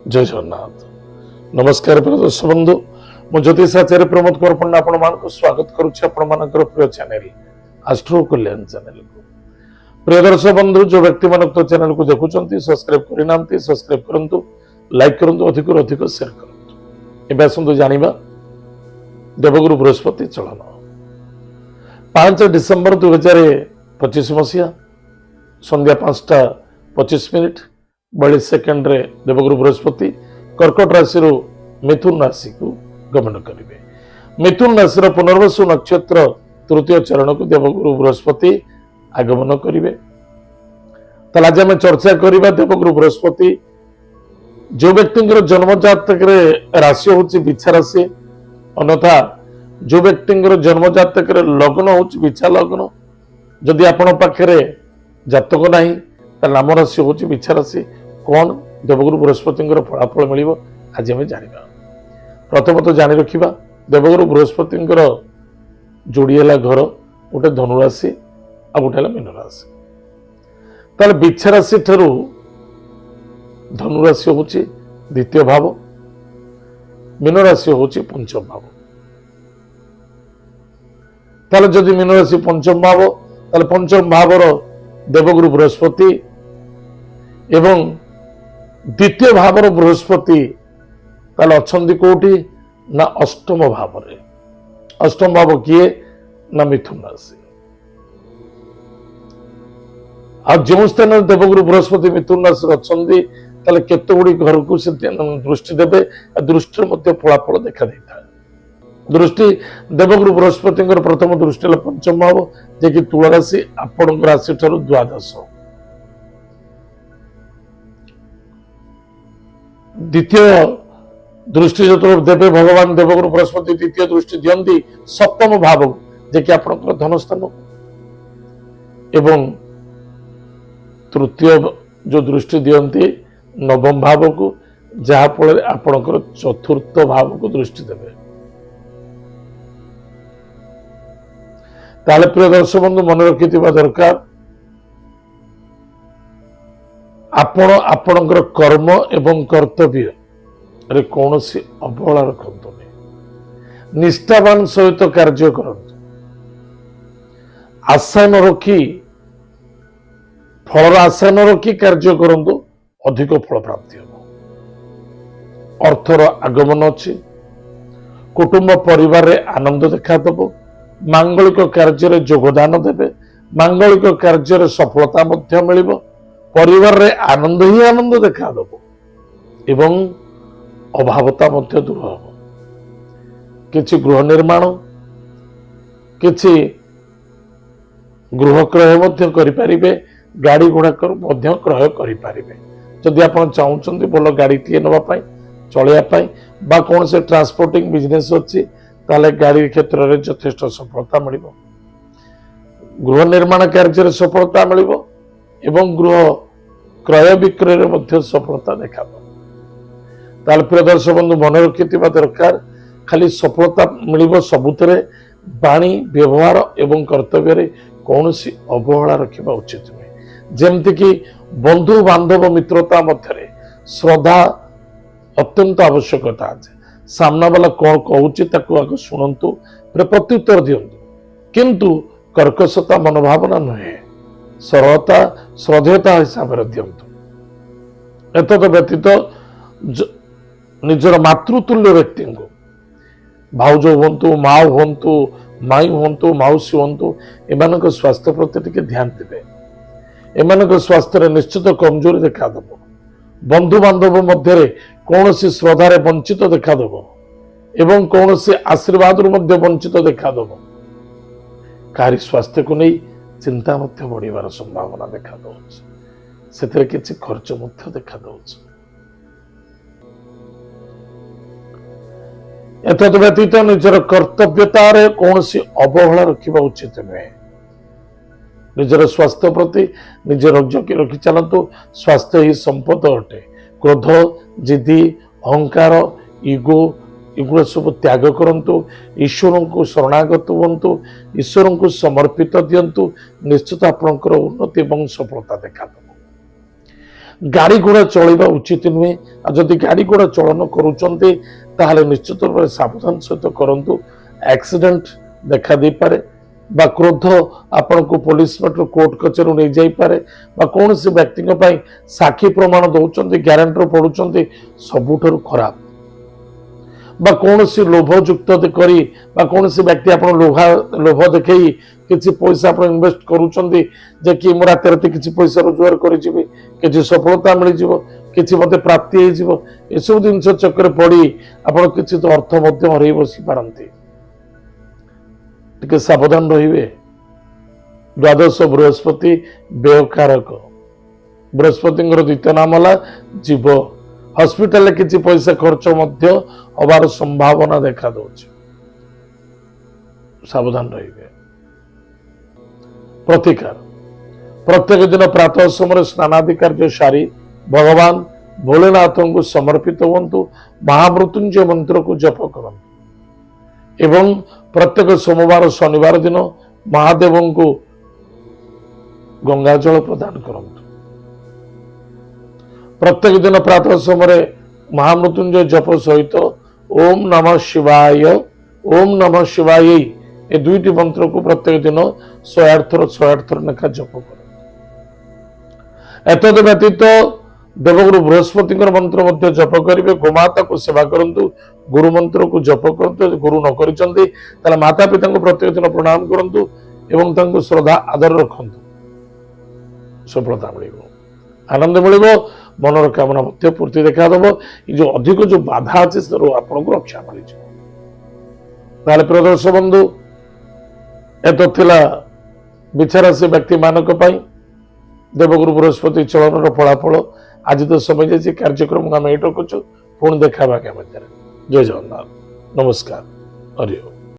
जय जगन्नाथ। नमस्कार प्रिय दर्शक बंधु, मु ज्योतिषाचार्य प्रमोद कुमार पंडा आपण मानक स्वागत करुच्ची आपण मानकर प्रिय चैनल एस्ट्रो कल्याण चैनल को। प्रिय दर्शक बंधु, जो व्यक्ति मान तो चैनल को देखुचंती सब्सक्राइब करना सब्सक्राइब करंतु, लाइक करंतु, अधिक अधिक शेयर करंतु। एबे आसंतु जानिबा देवगुरु बृहस्पति चलन 5 डिसेंबर 2025 मसीहा संध्या 5:25 42 सेकेंड रे देवगुरु बृहस्पति कर्कट राशि मिथुन राशि को गमन करेंगे। मिथुन राशि पुनर्वसु नक्षत्र तृतीय चरण को देवगुरु बृहस्पति आगमन करेंगे। आज आम चर्चा करवा देवगुरु बृहस्पति जो व्यक्ति जन्म जातक राशि हूँ बिछा राशि, अन्यथा जो व्यक्ति जन्म जातक लग्न हूँ बिछा लग्न, जदि आपण पाखे जातक ना नाम राशि हूँ बिछा राशि, कौन देवगुरु बृहस्पति फलाफल मिल आज आम जाना। प्रथमतः जानी रखा देवगुरु बृहस्पति जोड़ीला घर गोटे धनुराशि आ गोटे मीन राशि। ताले बिछा राशि ठारू धनुराशि हूँ द्वितीय भाव, मीन राशि हूँ पंचम भाव। ताले जदि मीन राशि पंचम भाव, ताले पंचम भावर देवगुरु बृहस्पति एवं द्वितीय भावर बृहस्पति ताले अच्छी कोटि ना अष्टम भाव रे। अष्टम भाव किए ना मिथुन राशि। आ जो स्थान देवगुरु बृहस्पति मिथुन राशि अच्छी ताले केते गुडी घर को से दृष्टि देबे, दृष्टि मध्य फलाफल देखा देता है। दृष्टि देवगुरु बृहस्पति प्रथम दृष्टि पंचम भाव जे कि तुला राशि आपण राशि ठारू द्वादश। द्वितीय दृष्टि जो देवे भगवान देवगुरु बृहस्पति द्वितीय दृष्टि दियंती सप्तम भाव जे कि आपनकर धन स्थान, एवं तृतीय जो दृष्टि दियंती नवम भाव को, जहा फल आपनकर चतुर्थ भाव को दृष्टि देवे। ताले प्रिय दर्शक बंधु मन रखि दरकार आपण आपणकर कर्म एवं कर्तव्य रे कौन सी अवहेला रखंतु नहीं। निष्ठावान सहित कार्य करंतु, आशा न रखी फल आशा न रखी कार्य करंतु, अधिक फल प्राप्ति हो। अर्थर आगमन अच्छी, कुटुंब परिवार रे आनंद देखा दब, मांगलिक कार्य रे योगदान देवे, मांगलिक कार्य रे सफलता मध्य मिलिबो, परिवार रे आनंद ही आनंद देखा दब एवं अभावता मध्य दूर हम। किछि गृह निर्माण, किछि गृह क्रय मध्य करिपारिबे, गाड़ी घोड़ा मध्य क्रय करिपारिबे। जदि आपण चाहुचंती बोल गाड़ी टिए नबा पई चलिया पई बा कोन से ट्रांसपोर्टिंग बिजनेस अछि, ताले गाड़ी क्षेत्र रे यथेष्ट सफलता मिलिबो। गृह निर्माण कार्य रे सफलता मिलिबो एवं गृह क्रय विक्रय रे मध्य सफलता देखाबो। ताल प्रिय दर्शक बंधु मन रखि दरकार खाली सफलता मिलिबो सबुतरे, बाणी व्यवहार एवं कर्तव्य रे कौनसी अवहेला रखिबा उचित नहीं। जेमति कि बंधु बांधव मित्रता मध्य श्रद्धा अत्यंत आवश्यकता है। सामना वाला कौन कहूची ताकू आगे शुणु, प्रत्युत्तर दिंतु, किंतु कर्कशता मनोभावना नुहे, सरलता श्रद्धेयता हिसाब से दिंतु। एतद व्यतीत निजर मातृतुल्य व्यक्ति को भाउज हूँ, माँ हूँ, माई हूँ, मौसी हूँ, एमान स्वास्थ्य प्रति टिके ध्यान देवे। एमान स्वास्थ्य निश्चित कमजोरी देखा दब। बंधु बांधव मध्य कौन सी श्रद्धार वंचित देखा दब एवं कौन सी आशीर्वाद वंचित देखा दब। कारी स्वास्थ्य को नहीं चिंता मध्य बढ़िबार संभावना देखा दउछ। सेतरे किछि खर्च मध्य देखा दउछ। एतद व्यतीत निजर कर्तव्यतार कौन सी अवहेला रखिबा उचित नुहे। निजर स्वास्थ्य प्रति निज रक्षी रखि चलतु। स्वास्थ्य ही संपद अटे। क्रोध, जिद्दी, अहंकार, इगो एगुड़ा सब त्याग करंतु। ईश्वर को शरणागत हुंतु, ईश्वर को समर्पित दियंतु। निश्चित आपनकर उन्नति एवं सफलता देखा दब। गाड़ी घोड़ा चलवा उचित नुहे। जदि गाड़ी घोड़ा चलन करुँचे ताहले निश्चित रूप से सावधान सहित करंतु। एक्सीडेंट देखा दे पारे बा क्रोध आपण को पुलिस पटर कोर्ट कचेरी नहीं जाई पारे बा कौन से व्यक्ति साक्षी प्रमाण दौरान ग्यारंटर पड़ुंट सबुठ खराब बा कौन सी लोभयुक्त करी बा कौन सी व्यक्ति आप लोभ देखे किसी पैसा आप इन्वेस्ट करुँचे कि मो रात राति किसी पैसा रोजगार कर सफलता मिल कि मत प्राप्ति हो जिन चक्कर पड़ी आप किसी तो अर्थ हरई बसी पारती टिके सावधान रहिबे। द्वादश बृहस्पति व्ययकारक बृहस्पति द्वितीय नाम है जीव। हॉस्पिटल किसी पैसा खर्च हबार संभावना देखा दौच सावधान रहिबे। प्रतिकार प्रत्येक दिन प्रातः समय स्नानादि कार्य सारी भगवान भोलेनाथ को समर्पित हुंतु। महामृत्युंजय मंत्र को जप करंतु एवं प्रत्येक सोमवार शनिवार दिन महादेव को गंगा जल प्रदान करंतु। प्रत्येक दिन प्रातः समय महामृत्युंजय जप सहित ओम नमः शिवाय ये दुईटी मंत्र को प्रत्येक दिन 108 थर लेखा जप कर। एतद व्यतीत देवगुरु बृहस्पति मंत्र मध्य जप करेंगे। गोमाता को सेवा करंतु। गुरु मंत्र को जप करंतु। गुरु न करिसंती ताले माता पिता को प्रत्येक दिन प्रणाम करंतु एवं तांको श्रद्धा आदर रखंतु। सफलता मिलिबो, आनंद मिलिबो, मनर कामना मध्य पूर्ति देखा दबो। ये जो अधिक जो बाधा अछि सरो आपन को रक्षा मिल जे। ताले प्रिय दर्शक बंधु एतो थिला विचार से व्यक्ति मानक पई देवगुरु बृहस्पति चलन फलाफल। आज तो समय जाइए कार्यक्रम आम ये रखुचु। पुणी देखा के मध्य। जय जगन्नाथ, नमस्कार, हरि ओम।